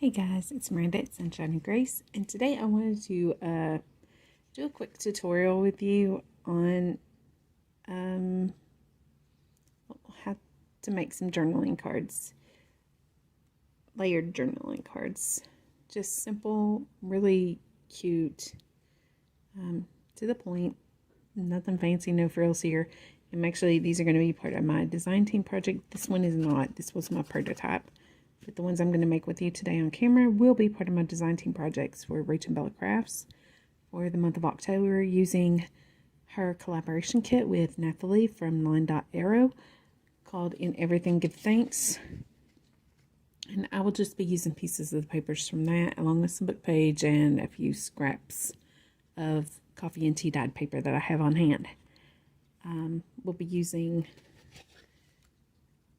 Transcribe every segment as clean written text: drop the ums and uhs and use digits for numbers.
Hey guys, it's Miranda at Sunshine and Grace, and today I wanted to do a quick tutorial with you on how to make some journaling cards, layered journaling cards. Just simple, really cute, to the point, nothing fancy, no frills here. And actually, these are going to be part of my design team project. This one is not. This was my prototype. But the ones I'm going to make with you today on camera will be part of my design team projects for Rachel Bella Crafts for the month of October, using her collaboration kit with Nathalie from Line Dot Arrow called In Everything Give Thanks. And I will just be using pieces of the papers from that, along with some book page and a few scraps of coffee and tea dyed paper that I have on hand. We'll be using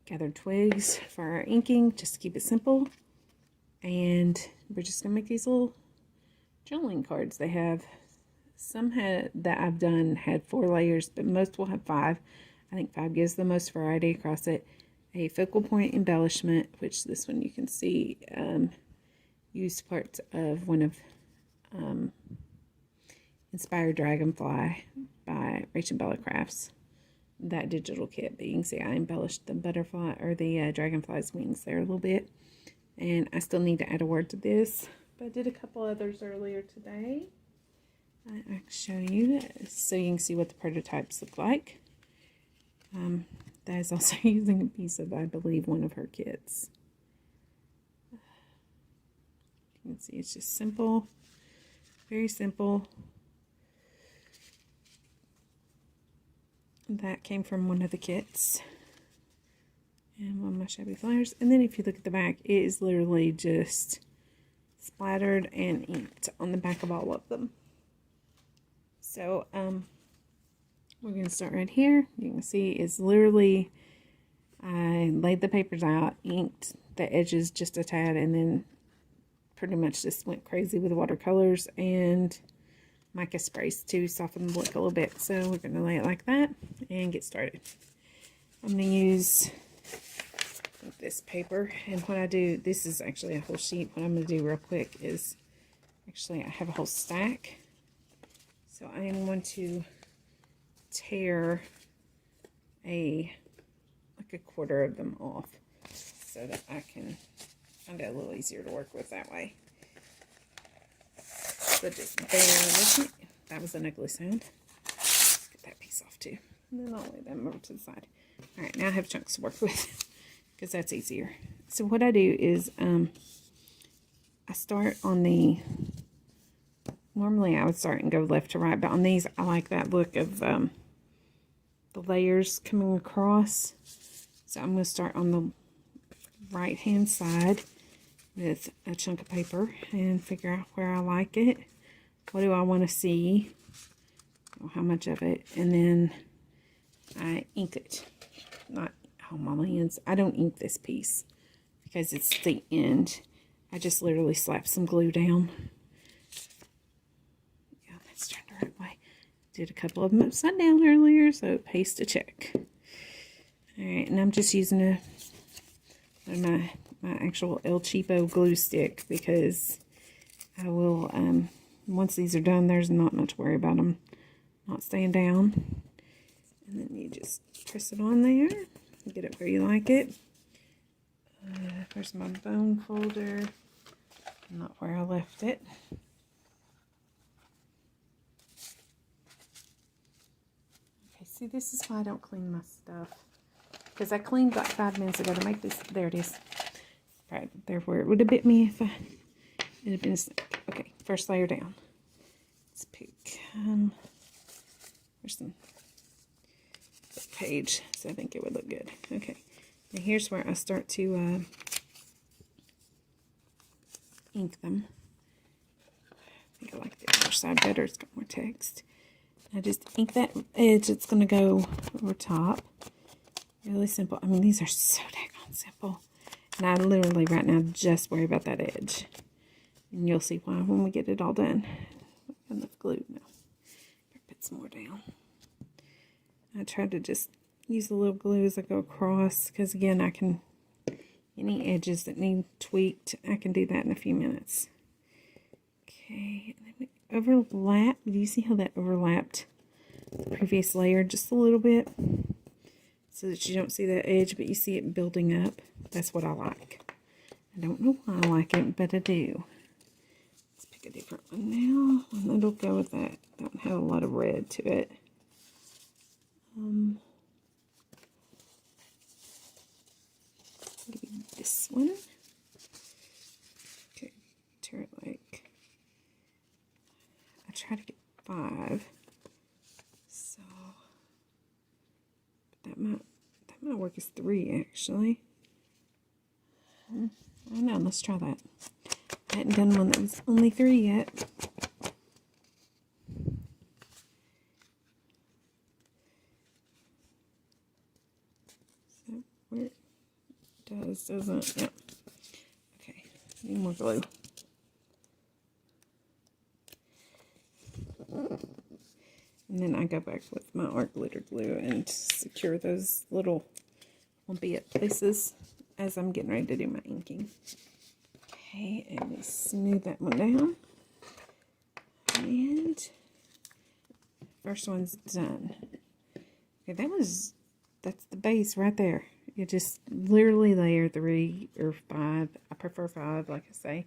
gathered twigs for our inking, just to keep it simple. And we're just going to make these little journaling cards. They have, some that I've done had 4 layers, but most will have 5. I think 5 gives the most variety across it. A focal point embellishment, which this one you can see used parts of one of Inspired Dragonfly by Rachel Bella Crafts. That digital kit, but you can see I embellished the butterfly or the dragonfly's wings there a little bit, and I still need to add a word to this, but I did a couple others earlier today. I can show you so you can see what the prototypes look like. That is also using a piece of, I believe, one of her kits. You can see it's just simple, very simple. That came from one of the kits and one of my shabby flyers. And then if you look at the back, it is literally just splattered and inked on the back of all of them. So we're going to start right here. You can see it's literally, I laid the papers out, inked the edges just a tad, and then pretty much just went crazy with watercolors and mica sprays to soften the look a little bit. So we're going to lay it like that and get started. I'm going to use this paper, and what I do, this is actually a whole sheet. What I'm going to do real quick is, actually I have a whole stack. So I am going to tear like a quarter of them off so that I can find it a little easier to work with that way. So just bear with me. That was an ugly sound. Let's get that piece off too. And then I'll lay them over to the side. Alright, now I have chunks to work with because that's easier. So what I do is I start on the, normally I would start and go left to right, but on these I like that look of the layers coming across. So I'm going to start on the right hand side with a chunk of paper and figure out where I like it. What do I want to see? How much of it? And then I ink it. Not, oh my lands, I don't ink this piece because it's the end. I just literally slap some glue down. Yeah, let's turn the right way. Did a couple of them upside down earlier, so paste a check. Alright, and I'm just using my actual El Cheapo glue stick, because I will, once these are done, there's not much worry about them not staying down. And then you just press it on there, get it where you like it. There's my bone folder, not where I left it. Okay, see, this is why I don't clean my stuff, because I cleaned like 5 minutes ago to make this. There it is. Right there where it would have bit me if it had been a snake. Okay, first layer down. Let's pick, there's some page, so I think it would look good. Okay, and here's where I start to ink them. I think I like the other side better, it's got more text. I just ink that edge, it's going to go over top. Really simple. I mean, these are so daggone simple. And I literally right now just worry about that edge. And you'll see why when we get it all done. Enough glue. No. Put some more down. I try to just use a little glue as I go across, because again, I can Any edges that need tweaked, I can do that in a few minutes. Okay, and then we overlap. Do you see how that overlapped the previous layer just a little bit? So that you don't see that edge, but you see it building up. That's what I like. I don't know why I like it, but I do. Let's pick a different one now. And that'll go with that. Don't have a lot of red to it. Maybe this one. Okay, turn it like, I try to get 5. So that might work as 3 actually. I don't know, let's try that. I hadn't done one that was only 3 yet. So where it doesn't, yeah. Okay, need more glue. And then I go back with my art glitter glue and secure those little lumpy up places as I'm getting ready to do my inking. Okay, and we smooth that one down. And first one's done. Okay, that's the base right there. You just literally layer 3 or 5. I prefer 5, like I say.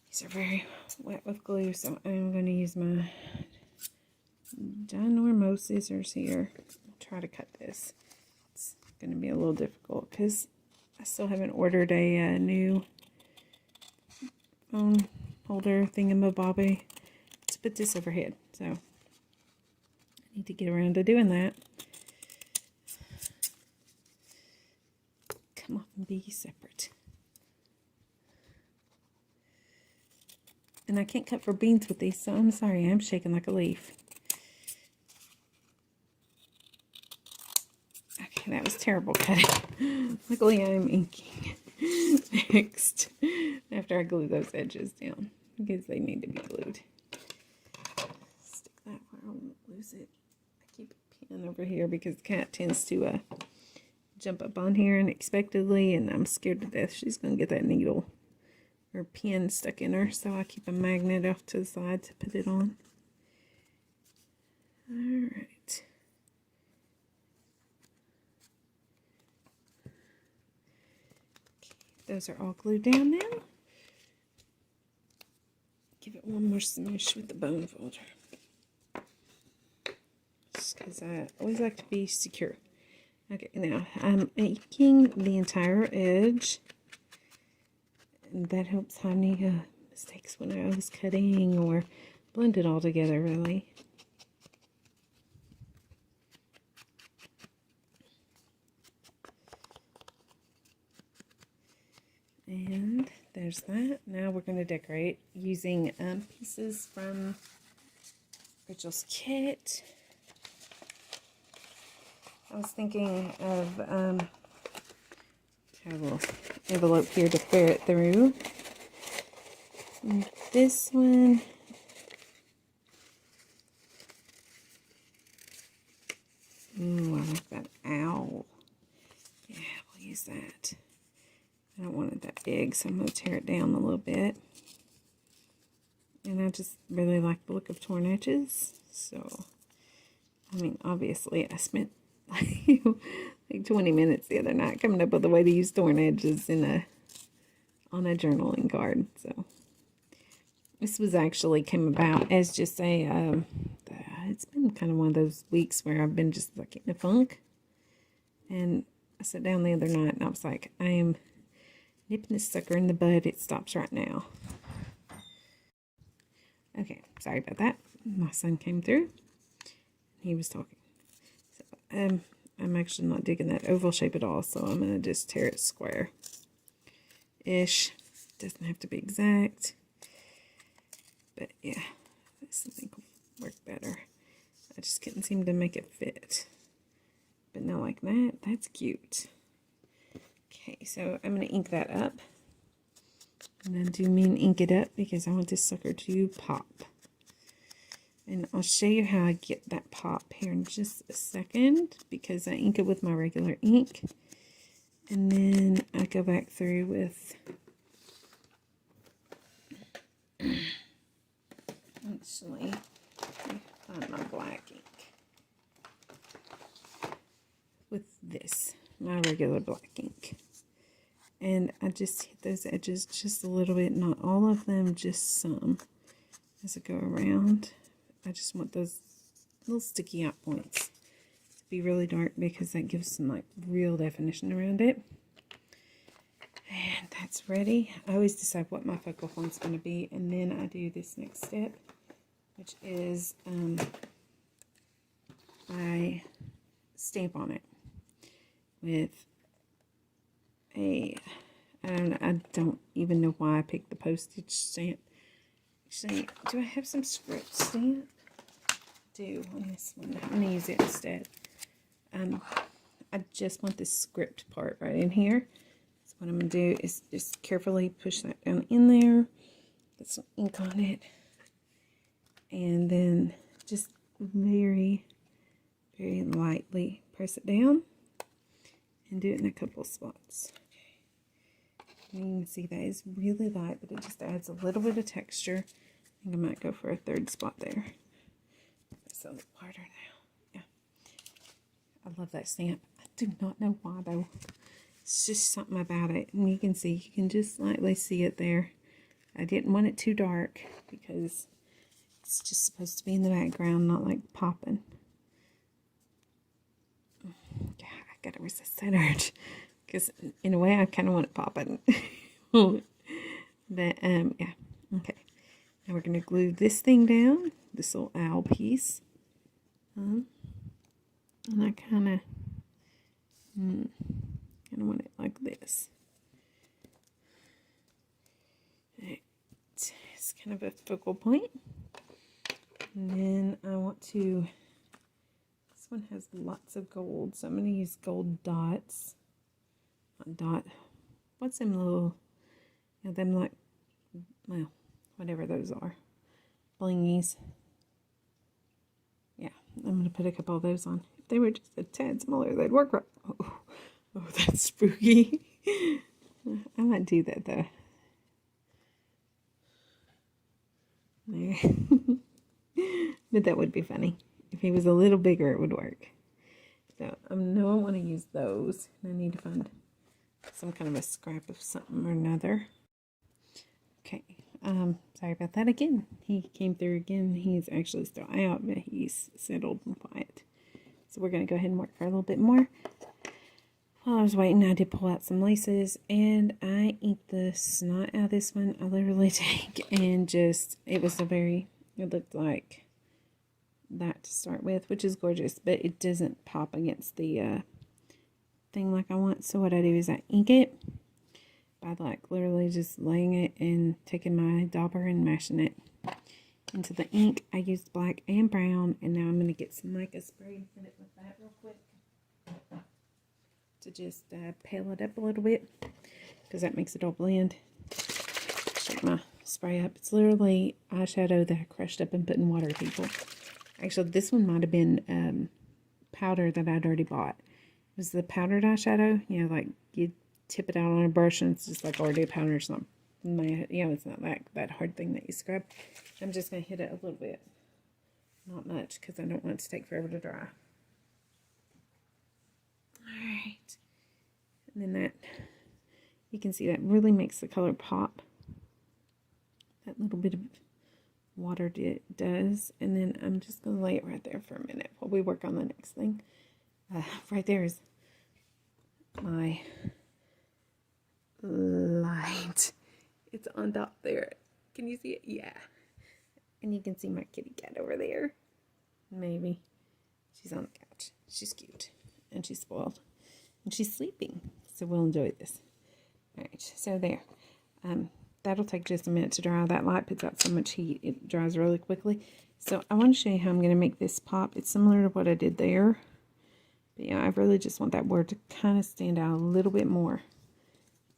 These are very wet with glue, so I'm going to use my ginormo scissors here. I'll try to cut this. It's going to be a little difficult because I still haven't ordered a new phone holder thingamabobby to put this overhead. So I need to get around to doing that. Come off and be separate. And I can't cut for beans with these, so I'm sorry, I'm shaking like a leaf. Okay, that was terrible cutting. Luckily, I'm inking next after I glue those edges down because they need to be glued. Stick that where I won't lose it. I keep a pin over here because the cat tends to jump up on here unexpectedly, and I'm scared to death she's going to get that needle or pin stuck in her, so I keep a magnet off to the side to put it on. Alright. Okay, those are all glued down now. Give it one more smoosh with the bone folder. Just because I always like to be secure. Okay, now I'm inking the entire edge. And that helps hide any mistakes when I was cutting or blend it all together, really. And there's that. Now we're going to decorate using pieces from Rachel's kit. I was thinking of have a little envelope here to ferret through. And this one, ooh, I like that owl. Yeah, we'll use that. I don't want it that big, so I'm going to tear it down a little bit. And I just really like the look of torn edges. So, I mean, obviously I spent like 20 minutes the other night coming up with a way to use torn edges on a journaling card. So this was actually came about as just a it's been kind of one of those weeks where I've been just like in a funk, and I sat down the other night and I was like, I am nipping this sucker in the bud. It stops right now. Okay, sorry about that. My son came through. He was talking. So, I'm actually not digging that oval shape at all, so I'm going to just tear it square-ish. Doesn't have to be exact. But yeah, this I think will work better. I just couldn't seem to make it fit. But now like that, that's cute. Okay, so I'm going to ink that up. And I do mean ink it up because I want this sucker to pop. And I'll show you how I get that pop here in just a second, because I ink it with my regular ink. And then I go back through with actually find my black ink with this, my regular black ink. And I just hit those edges just a little bit, not all of them, just some as I go around. I just want those little sticky out points to be really dark because that gives some like real definition around it. And that's ready. I always decide what my focal point's going to be, and then I do this next step, which is I stamp on it with a, I don't even know why I picked the postage stamp. Actually, do I have some script stamp? I do on this one. I'm going to use it instead. I just want this script part right in here. So what I'm going to do is just carefully push that down in there. Get some ink on it. And then just very, very lightly press it down. And do it in a couple spots. Okay. And you can see that is really light, but it just adds a little bit of texture. I think I might go for a third spot there. It's a little harder now. Yeah. I love that stamp. I do not know why though. It's just something about it. And you can see, you can just slightly see it there. I didn't want it too dark because it's just supposed to be in the background, not like popping. Yeah, I gotta resist that urge. Because in a way I kind of want it popping. But, yeah. Okay. Now we're going to glue this thing down, this little owl piece. And I kind of want it like this. It's kind of a focal point. And then I want to, this one has lots of gold, so I'm going to use gold dots. Not dot, what's them little, you know, them like, well, whatever those are, blingies. Yeah, I'm going to put a couple of those on. If they were just a tad smaller, they'd work right. Oh, that's spooky. I might do that though. There. But that would be funny. If he was a little bigger, it would work. So I know I want to use those. I need to find some kind of a scrap of something or another. Okay. Sorry about that again. He came through again. He's actually still out, but he's settled and quiet. So we're going to go ahead and work for a little bit more. While I was waiting, I did pull out some laces, and I inked the snot out of this one. I literally take and just, it looked like that to start with, which is gorgeous, but it doesn't pop against the thing like I want. So what I do is I ink it by like literally just laying it and taking my dauber and mashing it into the ink. I used black and brown, and now I'm going to get some mica spray and hit it with that real quick to just pale it up a little bit, because that makes it all blend. Shake my spray up. It's literally eyeshadow that I crushed up and put in water, people. Actually, this one might have been powder that I'd already bought. It was the powdered eyeshadow. You know, like you tip it out on a brush and it's just like already powder. It's not, you know, it's not like that hard thing that you scrub. I'm just going to hit it a little bit. Not much, because I don't want it to take forever to dry. Alright. And then that, you can see that really makes the color pop. That little bit of water does. And then I'm just going to lay it right there for a minute while we work on the next thing. Right there is my light. It's on top there. Can you see it? Yeah. And you can see my kitty cat over there. Maybe. She's on the couch. She's cute. And she's spoiled. And she's sleeping. So we'll enjoy this. Alright, so there. That'll take just a minute to dry. That light puts out so much heat, it dries really quickly. So I want to show you how I'm going to make this pop. It's similar to what I did there. But yeah, I really just want that word to kind of stand out a little bit more.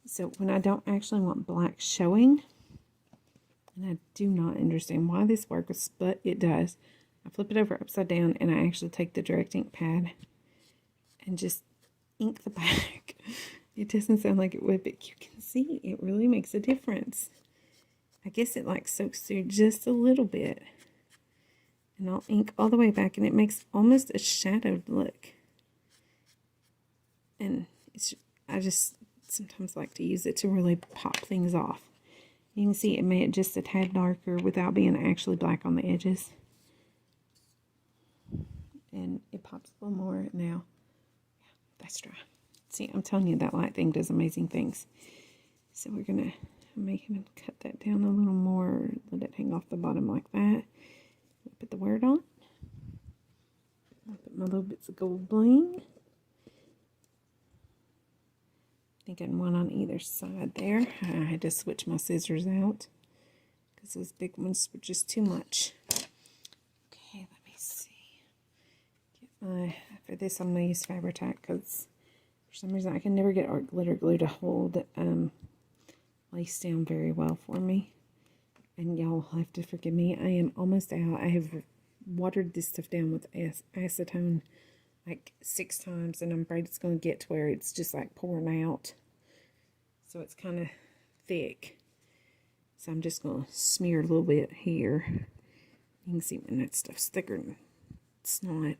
So when I don't actually want black showing, and I do not understand why this works, but it does. I flip it over upside down, and I actually take the direct ink pad and just ink the back It doesn't sound like it would, but you can see it really makes a difference. I guess it like soaks through just a little bit. And I'll ink all the way back, and it makes almost a shadowed look. And I just sometimes like to use it to really pop things off. You can see it made it just a tad darker without being actually black on the edges. And it pops a little more now. Yeah, that's dry. See, I'm telling you, that light thing does amazing things. So we're going to make him cut that down a little more. Let it hang off the bottom like that. Put the word on. I'll put my little bits of gold bling. Thinking one on either side there. I had to switch my scissors out because those big ones were just too much. Okay, let me see. For this, I'm going to use Fabri-Tac because for some reason I can never get art glitter glue to hold lace down very well for me. And y'all have to forgive me. I am almost out. I have watered this stuff down with acetone like 6 times, and I'm afraid it's going to get to where it's just like pouring out. So it's kind of thick. So I'm just going to smear a little bit here. You can see when that stuff's thicker than it's not.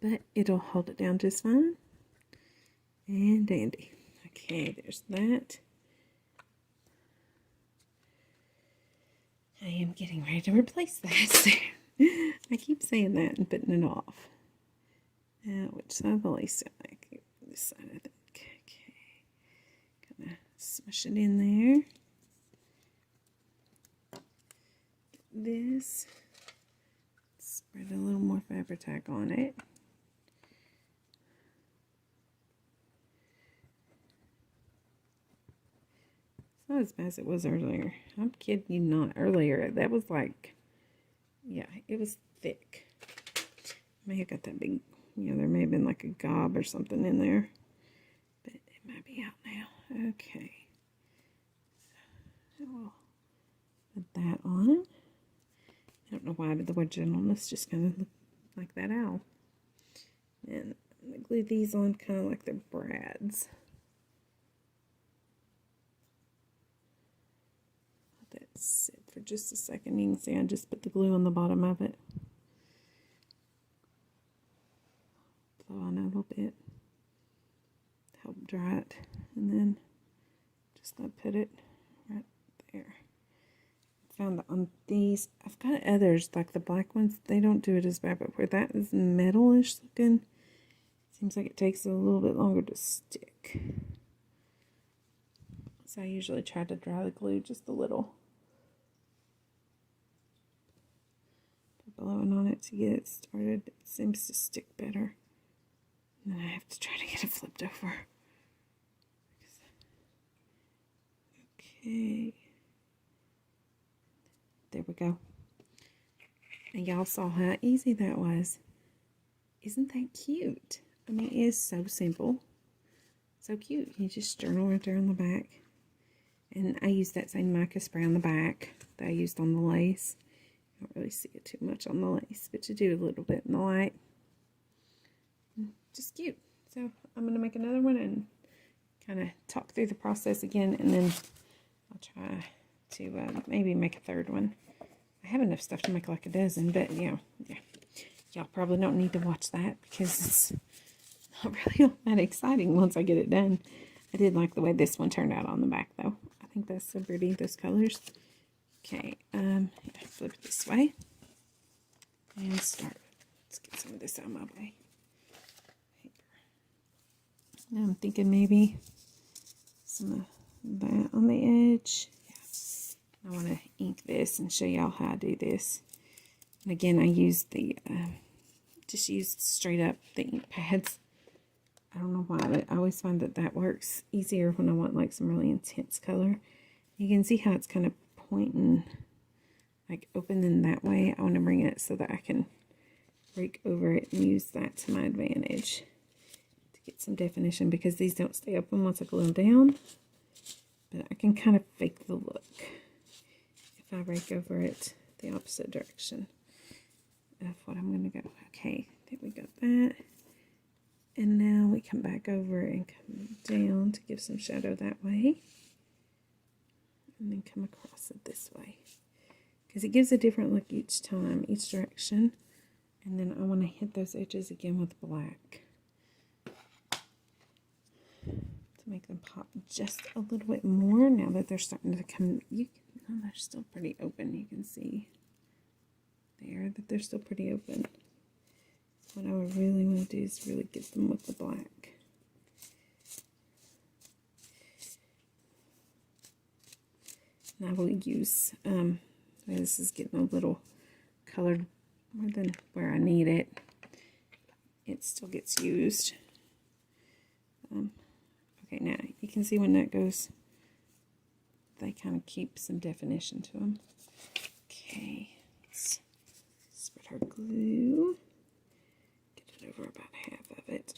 But it'll hold it down just fine. And dandy. Okay, there's that. I am getting ready to replace that. I keep saying that and putting it off. Which side of the lace do I like? This side, I think. Okay. Gonna smush it in there. Get this. Spread a little more Fabri-Tac on it. It's not as bad as it was earlier. I'm kidding you not. Earlier, that was like, yeah, it was thick. May have got that big, there may have been like a gob or something in there. But it might be out now. Okay. So we'll put that on. I don't know why, but the word gentleness just kind of looked like that owl. And I'm going to glue these on kind of like the brads. Let that sit for just a second. You can see I just put the glue on the bottom of it. Blow on it a little bit. Help dry it. And then just going to put it right there. Found that on these, I've got others like the black ones, they don't do it as bad, but where that is metalish looking, seems like it takes a little bit longer to stick. So I usually try to dry the glue just a little, blowing on it to get it started. It seems to stick better, and then I have to try to get it flipped over. Okay. There we go. And y'all saw how easy that was. Isn't that cute? I mean, it is so simple. So cute. You just journal right there on the back. And I used that same mica spray on the back that I used on the lace. You don't really see it too much on the lace, but you do a little bit in the light. Just cute. So I'm going to make another one and kind of talk through the process again, and then I'll try to maybe make a third one. I have enough stuff to make like a dozen, but yeah. Y'all probably don't need to watch that because it's not really all that exciting once I get it done. I did like the way this one turned out on the back though. I think that's so pretty, those colors. Okay, flip it this way and start. Let's get some of this out of my way. Now I'm thinking maybe some of that on the edge. I want to ink this and show y'all how I do this. And again, I use the, just use straight up the ink pads. I don't know why, but I always find that that works easier when I want like some really intense color. You can see how it's kind of pointing, like opening that way. I want to bring it so that I can rake over it and use that to my advantage to get some definition, because these don't stay open once I glue them down. But I can kind of fake the look if I rake over it the opposite direction of what I'm going to go. Okay, there we got that. And now we come back over and come down to give some shadow that way. And then come across it this way. Because it gives a different look each time, each direction. And then I want to hit those edges again with black. To make them pop just a little bit more now that they're starting to come. Oh, they're still pretty open. You can see there that they're still pretty open. What I would really want to do is really get them with the black. And I will use, this is getting a little colored more than where I need it. It still gets used. Okay, now you can see when that goes, they kind of keep some definition to them. Okay, let's spread our glue. Get it over about half of it.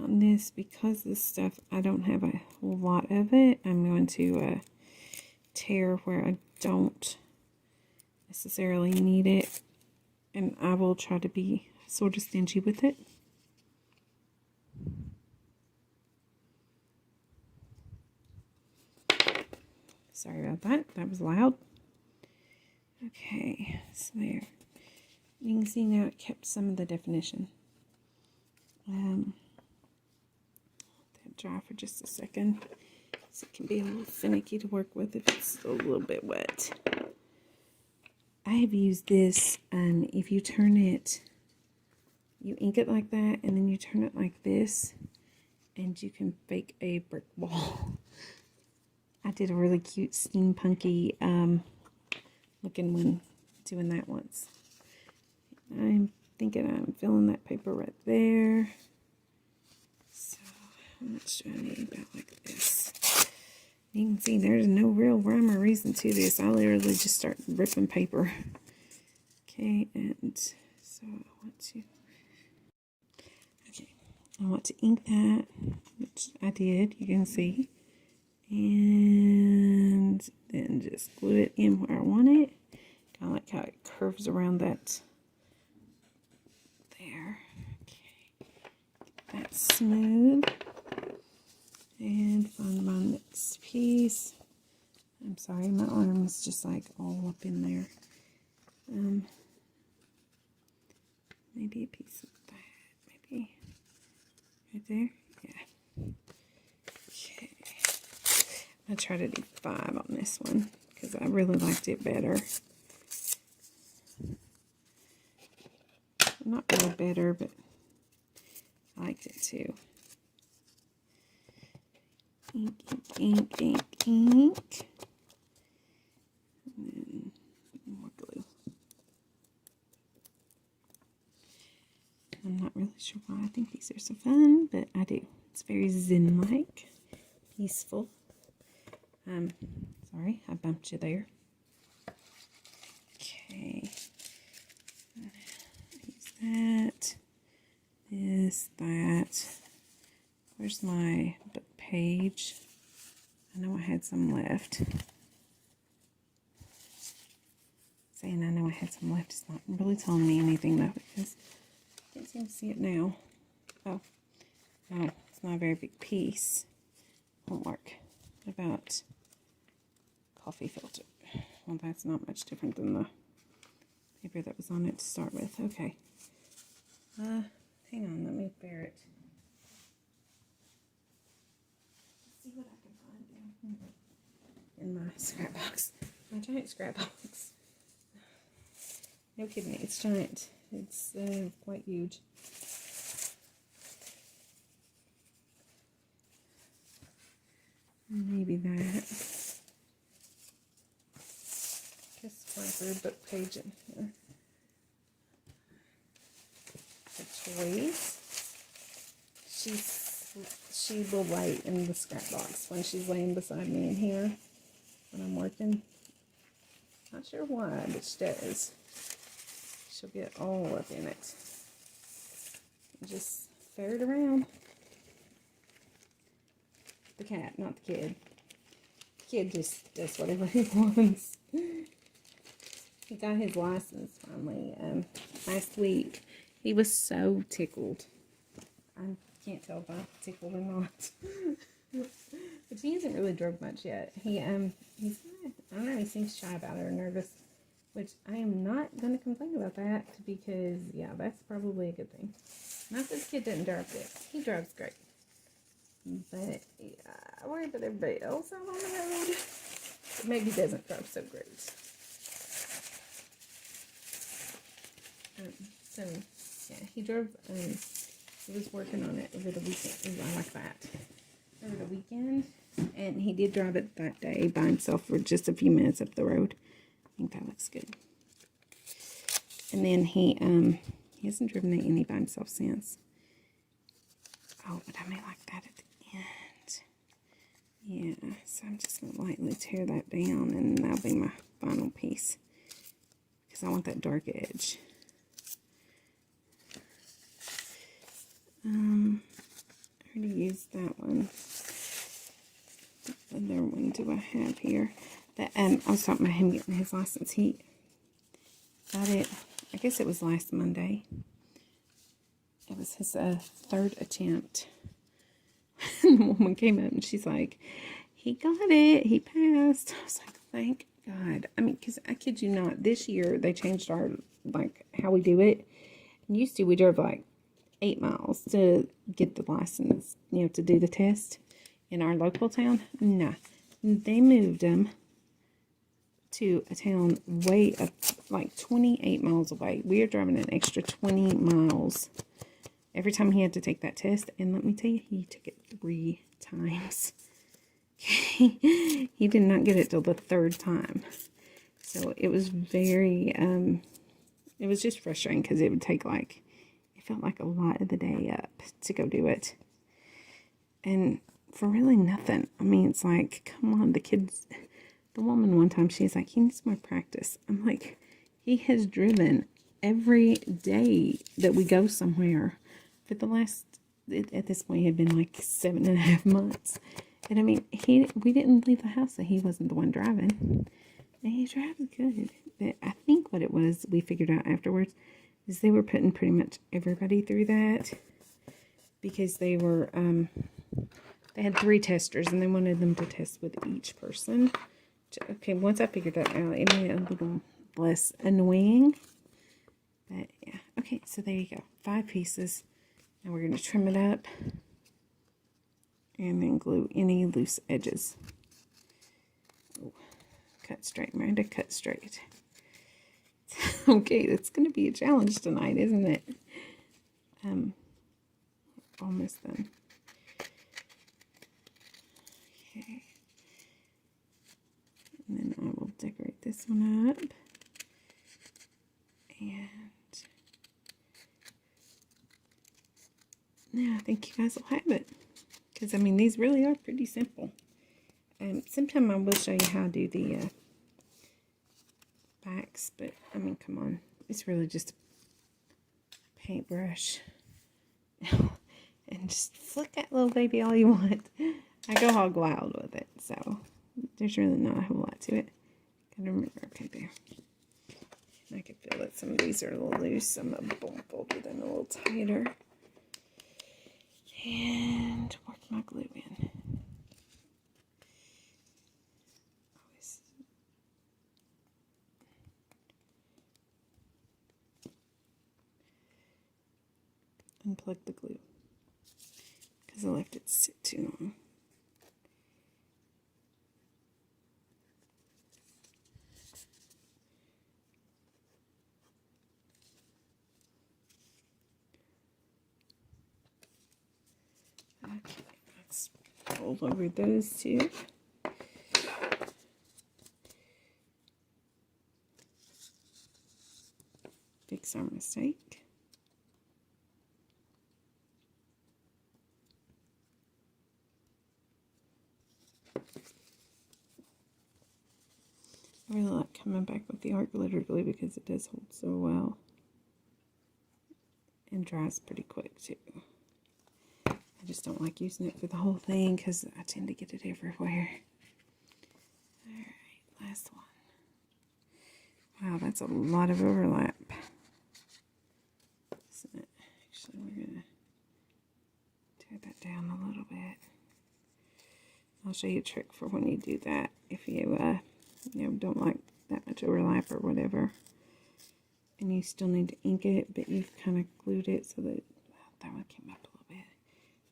On this, because this stuff, I don't have a whole lot of it, I'm going to tear where I don't necessarily need it, and I will try to be sort of stingy with it. Sorry about that, that was loud. Okay, so there. You can see now it kept some of the definition. Dry for just a second, so it can be a little finicky to work with if it's still a little bit wet. I have used this, if you turn it, you ink it like that, and then you turn it like this, and you can bake a brick wall. I did a really cute steampunky looking one doing that once. I'm thinking I'm filling that paper right there. How much do I need? About like this. You can see there's no real rhyme or reason to this. I literally just start ripping paper. Okay, and so I want to ink that, which I did, you can see. And then just glue it in where I want it. Kind of like how it curves around that there. Okay, get that smooth. And find my next piece. I'm sorry, my arm is just like all up in there. Maybe a piece of that. Maybe right there. Yeah. Okay. I'm gonna try to do 5 on this one because I really liked it better. Not really better, but I liked it too. Ink, ink, ink, ink, ink. And then more glue. I'm not really sure why I think these are so fun, but I do. It's very zen-like, peaceful. Sorry, I bumped you there. Okay. Use that. This, that. Where's my book page? I know I had some left. Saying I know I had some left is not really telling me anything though, because I can't seem to see it now. Oh, no, it's not a very big piece. Homework. What about coffee filter? Well, that's not much different than the paper that was on it to start with. Okay. Hang on, let me bear it. See what I can find down here in my scrap box. My giant scrap box. No kidding, it's giant. It's quite huge. Maybe that. Just my book page in here. The toys. She will lay in the scrap box when she's laying beside me in here when I'm working. Not sure why, but she does. She'll get all up in it. And just ferret around. The cat, not the kid. The kid just does whatever he wants. He got his license finally last week. He was so tickled. I can't tell if I'm tickled or not. But he hasn't really drove much yet. He's I don't know, he seems shy about it or nervous. Which I am not going to complain about that because, yeah, that's probably a good thing. Not that this kid didn't drive good. He drives great. But, yeah, I worry about everybody else out on the road. But maybe doesn't drive so great. So, yeah, he drove, he was working on it over the weekend. I like that. Over the weekend. And he did drive it that day by himself for just a few minutes up the road. I think that looks good. And then he hasn't driven any by himself since. Oh, but I may like that at the end. Yeah, so I'm just going to lightly tear that down, and that'll be my final piece. Because I want that dark edge. I already used that one. What other one do I have here? That I was talking about him getting his license. He got it, I guess it was last Monday. It was his third attempt. And the woman came up and she's like, he got it, he passed. I was like, thank God. I mean, because I kid you not, this year they changed our, like, how we do it. And used to, we drove like 8 miles to get the license, you know, to do the test in our local town. No, they moved them to a town way up, like 28 miles away. We are driving an extra 20 miles every time he had to take that test. And let me tell you, he took it 3 times. He did not get it till the 3rd time. So it was very, it was just frustrating because it would take like, it felt like a lot of the day up to go do it. And for really nothing. I mean, it's like, come on, the kids, the woman one time, she's like, he needs more practice. I'm like, he has driven every day that we go somewhere for the last, at this point, it had been like 7.5 months. And I mean, we didn't leave the house that he wasn't the one driving. And he drives good. But I think what it was, we figured out afterwards, is they were putting pretty much everybody through that. Because they were, they had 3 testers, and they wanted them to test with each person. Okay, once I figured that out, it made it a little less annoying. But, yeah. Okay, so there you go. 5 pieces. Now we're going to trim it up. And then glue any loose edges. Oh, cut straight, Miranda, cut straight. Okay, that's going to be a challenge tonight, isn't it? Almost done. Okay. And then I will decorate this one up. And now I think you guys will have it. Because, I mean, these really are pretty simple. Sometime I will show you how to do the backs. But, I mean, come on. It's really just a paintbrush. And just flick that little baby all you want. I go hog wild with it. So, there's really not a whole lot to it. Gotta remember, okay, there. I can feel that some of these are a little loose. Some of them folded in a little tighter. And work my glue in. Always. Unplug the glue. Because I left it sit too long. Okay, let's fold over those 2. Fix our mistake. I really like coming back with the art glitter glue because it does hold so well. And dries pretty quick too. And just don't like using it for the whole thing because I tend to get it everywhere. Alright, last one. Wow, that's a lot of overlap. Isn't it? Actually, we're going to tear that down a little bit. I'll show you a trick for when you do that. If you, don't like that much overlap or whatever. And you still need to ink it, but you've kind of glued it so that that one came up a little bit.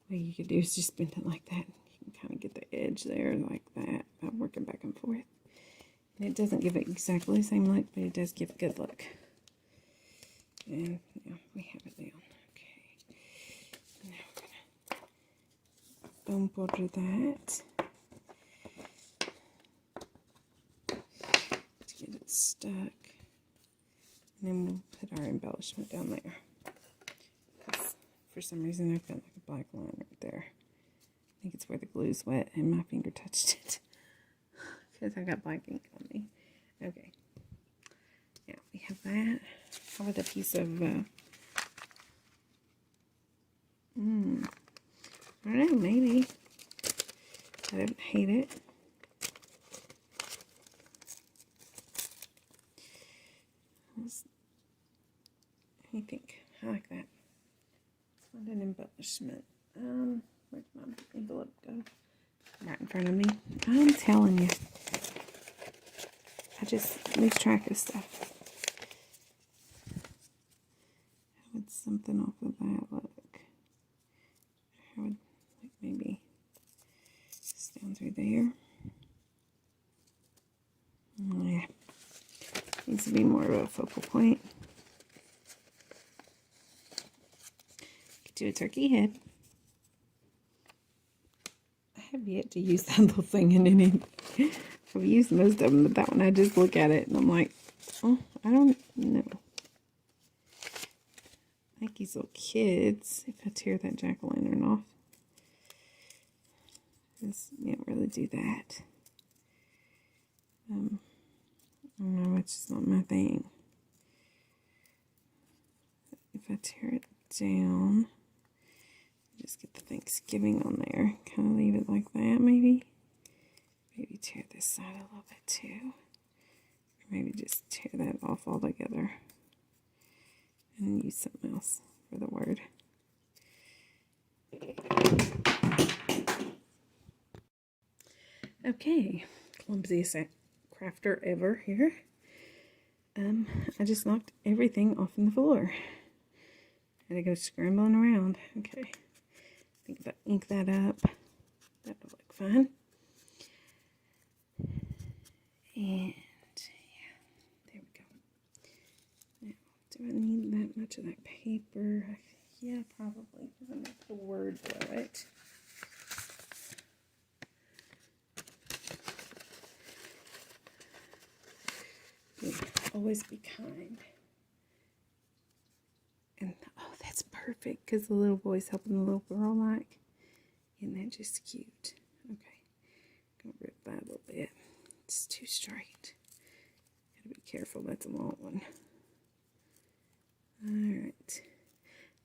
What you could do is just bend it like that. You can kind of get the edge there like that by working back and forth. And it doesn't give it exactly the same look, but it does give a good look. And yeah, we have it down. Okay. Now we're going to bone border that. To get it stuck. And then we'll put our embellishment down there. For some reason I've got like a black line right there. I think it's where the glue's wet and my finger touched it. Because I got black ink on me. Okay. Yeah, we have that. How about a piece of, I don't know, maybe. I don't hate it. What do you think? I like that. Let's find an embellishment. Where'd my envelope go? Right in front of me. I'm telling you. I just lose track of stuff. How would something off of that look? How would, like, maybe just down through there? Oh, yeah. Needs to be more of a focal point. Could do a turkey head. I have yet to use that little thing in any. I've used most of them, but that one I just look at it and I'm like, oh, I don't know. Like these little kids, if I tear that jack-o'-lantern off. Just, you don't really do that. I don't know, it's just not my thing. If I tear it down, just get the Thanksgiving on there. Kind of leave it like that, maybe. Maybe tear this side a little bit too. Or maybe just tear that off altogether. And use something else for the word. Okay, clumsiest crafter ever here. I just knocked everything off on the floor. Had to go scrambling around. Okay, I think if I ink that up, that'll look fine. And yeah, there we go. Now, do I need that much of that paper? Yeah, probably. I'm gonna make the word below it. Yeah, always be kind. And oh, that's perfect because the little boy's helping the little girl, like. Isn't that just cute? Okay, gonna rip that a little bit. It's too straight. Gotta be careful, that's a long one. Alright.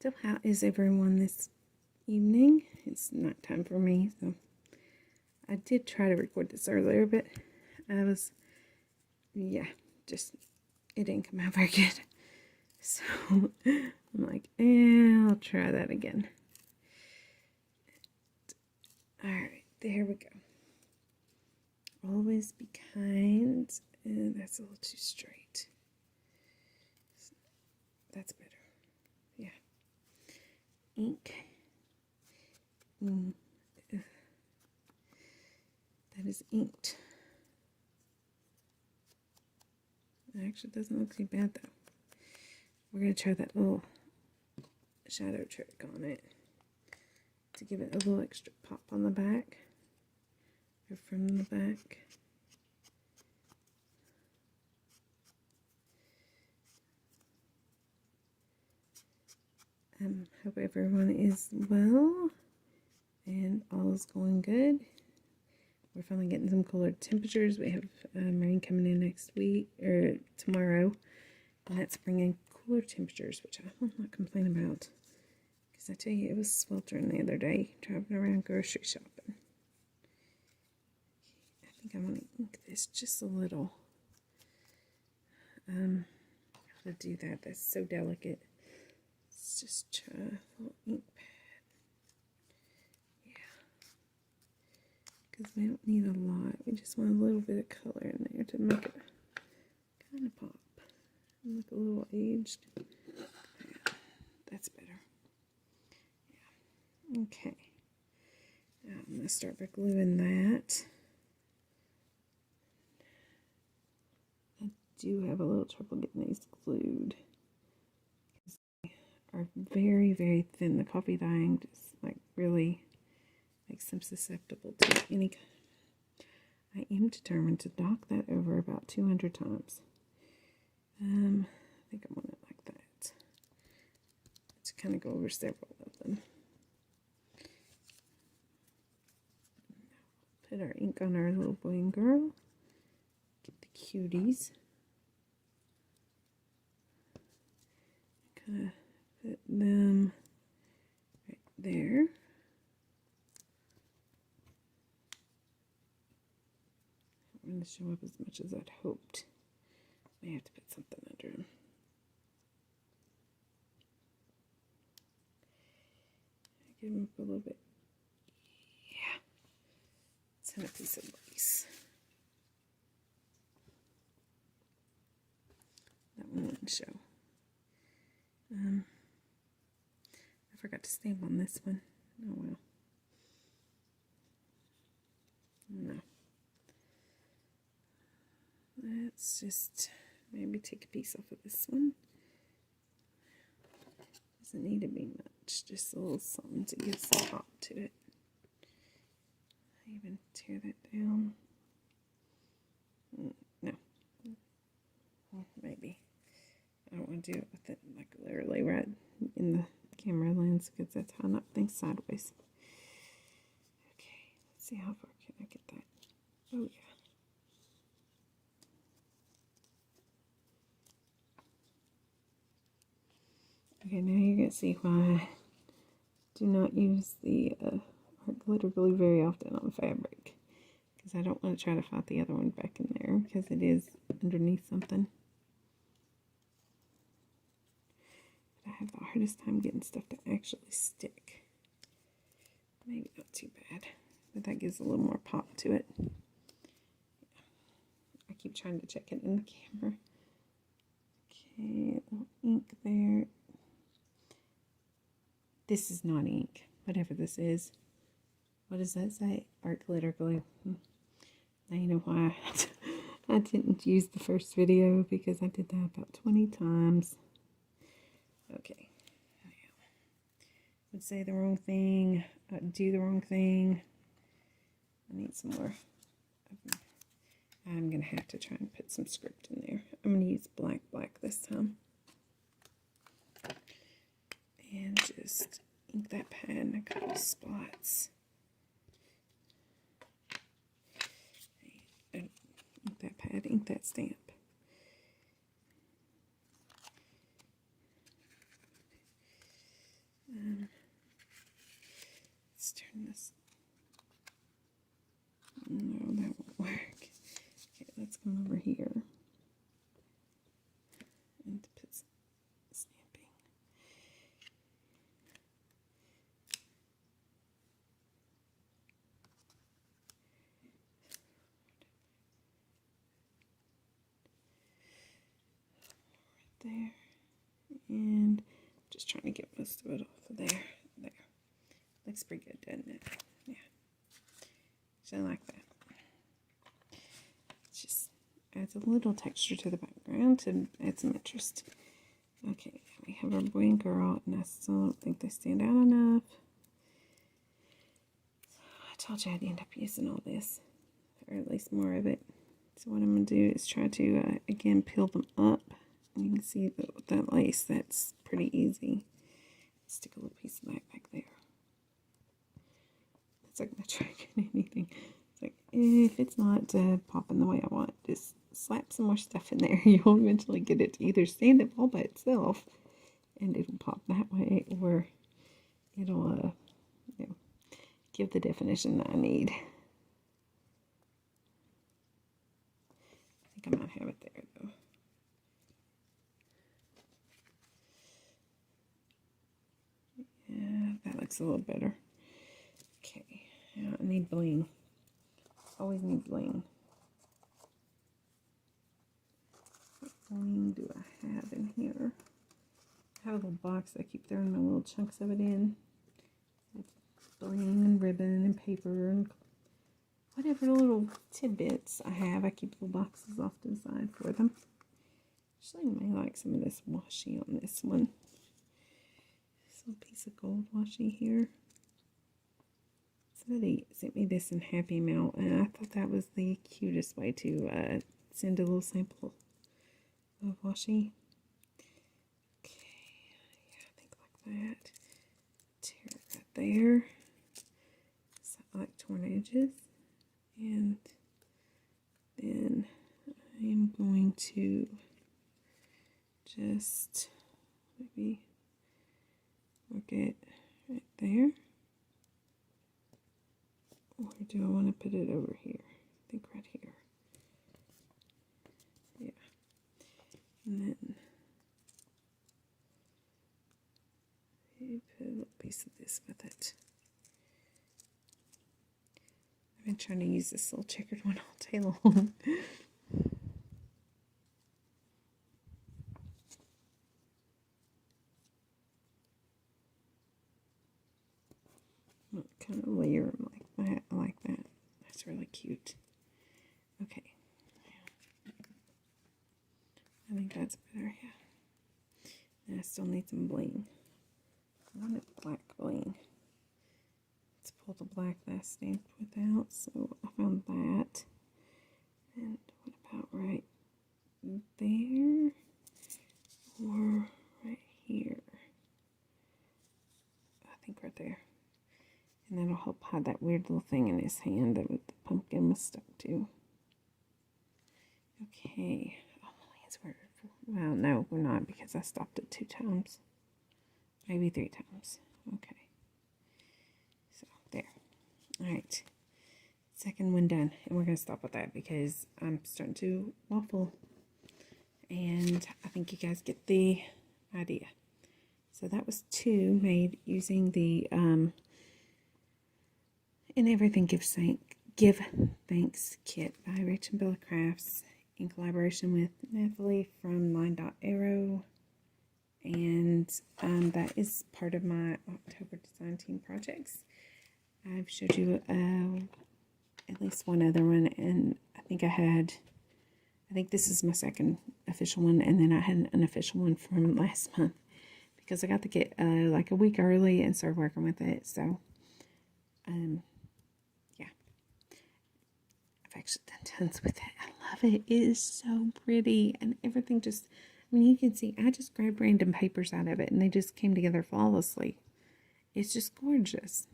So how is everyone this evening? It's night time for me, so I did try to record this earlier, but I was, yeah, just, it didn't come out very good. So, I'm like, I'll try that again. Alright, there we go. Always be kind. And that's a little too straight. That's better. Yeah. Ink. That is inked. It actually doesn't look too bad though. We're going to try that little shadow trick on it to give it a little extra pop on the back. Or from the back. Hope everyone is well and all is going good. We're finally getting some cooler temperatures. We have rain coming in next week or tomorrow, and that's bringing cooler temperatures, which I will not complain about Because I tell you, it was sweltering the other day driving around grocery shopping. I think I'm going to ink this just a little. How to do that? That's so delicate. Let's just try a little ink pad. Yeah. Because we don't need a lot. We just want a little bit of color in there to make it kind of pop. And look a little aged. Yeah, that's better. Yeah. Okay. Now I'm going to start by gluing that. I do have a little trouble getting these glued. They are very, very thin. The coffee dyeing just like really makes them susceptible to any. I am determined to knock that over about 200 times. I think I want it like that. To kind of go over several of them. Put our ink on our little boy and girl. Get the cuties. Kind of put them right there. Not going to show up as much as I'd hoped. May have to put something under them. Give them up a little bit. Yeah. Send a piece of lace. That one wouldn't show. I forgot to stamp on this one. Oh well. No. Let's just maybe take a piece off of this one. Doesn't need to be much, just a little something to give some pop to it. Even tear that down. No. Well, maybe. I don't want to do it with it like literally right in the camera lens because that's how I knock things sideways. Okay, let's see how far can I get that. Oh yeah. Okay, now you're going to see why I do not use the art glitter glue very often on fabric. Because I don't want to try to fight the other one back in there because it is underneath something. But I have the hardest time getting stuff to actually stick. Maybe not too bad, but that gives a little more pop to it. I keep trying to check it in the camera. Okay, a little ink there. This is not ink, whatever this is. What does that say? Art glitter glue. Now you know why I didn't use the first video because I did that about 20 times. Okay. I would say the wrong thing. I'd do the wrong thing. I need some more. I'm going to have to try and put some script in there. I'm going to use black this time. And just ink that pad in a couple spots. And ink that pad, ink that stamp. Let's turn this. No, that won't work. Okay, let's come over here. And put some stamping. There, and just trying to get most of it off of there. Looks pretty good, doesn't it? Yeah, so I like that. It just adds a little texture to the background to add some interest. Okay, we have our boy and girl, and I still don't think they stand out enough. I told you I'd end up using all this, or at least more of it. So what I'm going to do is try to, again, peel them up. And you can see that lace, that's pretty easy. Stick a little piece of that back there. It's not going to track anything. It's like, if it's not popping the way I want, just slap some more stuff in there. You'll eventually get it to either stand up all by itself, and it'll pop that way, or it'll you know, give the definition that I need. I think I might have it there though. Yeah, that looks a little better. Okay, yeah, I need bling. Always need bling. What bling do I have in here? I have a little box I keep throwing my little chunks of it in. Bling and ribbon and paper and whatever little tidbits I have. I keep little boxes off to the side for them. Actually, I may like some of this washi on this one. This little piece of gold washi here. Somebody sent me this in Happy Mail, and I thought that was the cutest way to send a little sample of washi. Okay, yeah, I think like that. Tear it right there. So I like torn edges. And then I'm going to just maybe work it right there. Or do I want to put it over here? I think right here. Yeah. And then maybe put a little piece of this with it. I've been trying to use this little checkered one all day long. Kind of layer them like that. I like that. That's really cute. Okay. I think that's better, yeah. And I still need some bling. I wanted black bling. Let's pull the black that I stamped without. So I found that. And what about right there? Or right here? I think right there. And that'll help hide that weird little thing in his hand that the pumpkin was stuck to. Okay. Oh, well, no, we're not because I stopped it 2 times. Maybe 3 times. Okay. So, there. Alright. Second one done. And we're going to stop with that because I'm starting to waffle. And I think you guys get the idea. So that was 2 made using the And Everything Give Thanks kit by Rich and Bella Crafts in collaboration with Nathalie from Line.Arrow. And that is part of my October design team projects. I've showed you at least one other one, and I think this is my second official one, and then I had an unofficial one from last month because I got the kit like a week early and started working with it. So yeah, I've actually done tons with it. I love it. It is so pretty, and everything just, I mean, you can see I just grabbed random papers out of it and they just came together flawlessly. It's just gorgeous.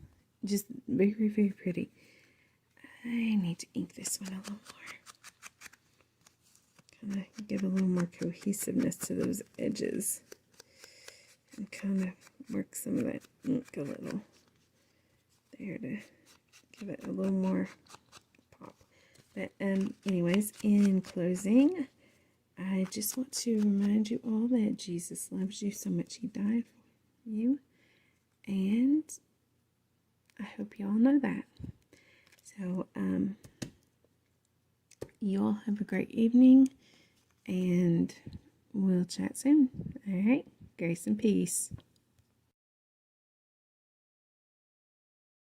Just very, very pretty. I need to ink this one a little more. Kind of give a little more cohesiveness to those edges. And kind of work some of that ink a little there to give it a little more pop. But anyways, in closing, I just want to remind you all that Jesus loves you so much he died for you. And I hope you all know that. So, you all have a great evening, and we'll chat soon. All right, grace and peace.